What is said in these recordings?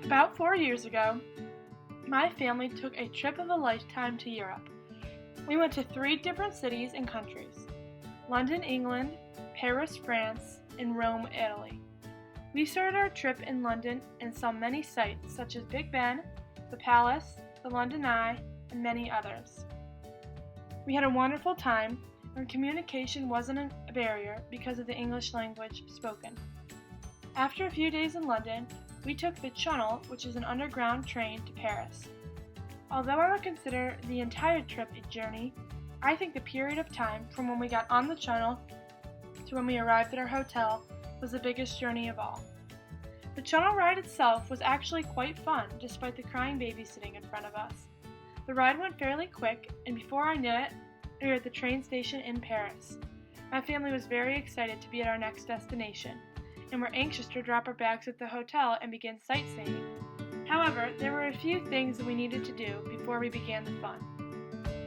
About 4 years ago, my family took a trip of a lifetime to Europe. We went to 3 different cities and countries: London, England, Paris, France, and Rome, Italy. We started our trip in London and saw many sights such as Big Ben, the Palace, the London Eye, and many others. We had a wonderful time, and communication wasn't a barrier because of the English language spoken. After a few days in London, we took the Channel, which is an underground train, to Paris. Although I would consider the entire trip a journey, I think the period of time from when we got on the Channel to when we arrived at our hotel was the biggest journey of all. The Channel ride itself was actually quite fun, despite the crying baby sitting in front of us. The ride went fairly quick, and before I knew it, we were at the train station in Paris. My family was very excited to be at our next destination, and were anxious to drop our bags at the hotel and begin sightseeing. However, there were a few things that we needed to do before we began the fun.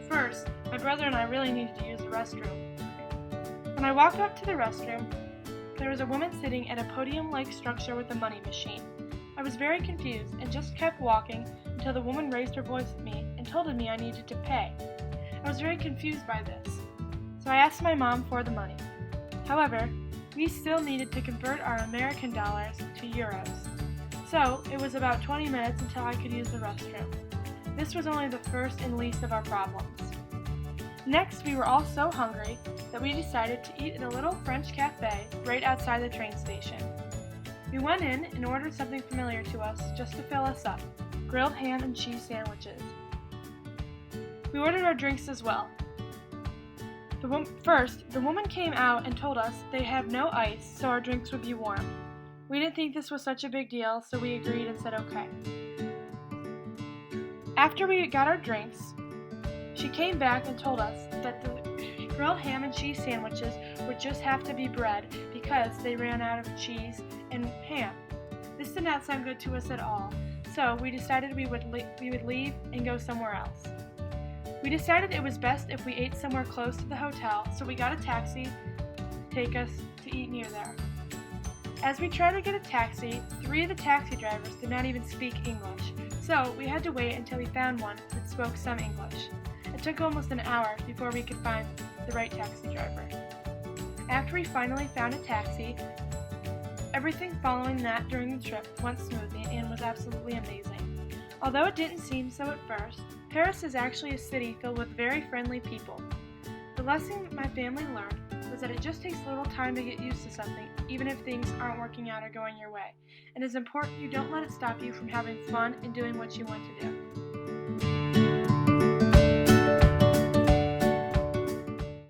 First, my brother and I really needed to use the restroom. When I walked up to the restroom, there was a woman sitting at a podium-like structure with a money machine. I was very confused and just kept walking until the woman raised her voice at me and told me I needed to pay. I was very confused by this, so I asked my mom for the money. However, we still needed to convert our American dollars to euros, so it was about 20 minutes until I could use the restroom. This was only the first and least of our problems. Next, we were all so hungry that we decided to eat at a little French cafe right outside the train station. We went in and ordered something familiar to us just to fill us up: grilled ham and cheese sandwiches. We ordered our drinks as well. First, the woman came out and told us they have no ice, so our drinks would be warm. We didn't think this was such a big deal, so we agreed and said okay. After we got our drinks, she came back and told us that the grilled ham and cheese sandwiches would just have to be bread because they ran out of cheese and ham. This did not sound good to us at all, so we decided we would leave and go somewhere else. We decided it was best if we ate somewhere close to the hotel, so we got a taxi to take us to eat near there. As we tried to get a taxi, 3 of the taxi drivers did not even speak English, so we had to wait until we found one that spoke some English. It took almost an hour before we could find the right taxi driver. After we finally found a taxi, everything following that during the trip went smoothly and was absolutely amazing. Although it didn't seem so at first, Paris is actually a city filled with very friendly people. The lesson my family learned was that it just takes a little time to get used to something, even if things aren't working out or going your way. And it's important you don't let it stop you from having fun and doing what you want to do.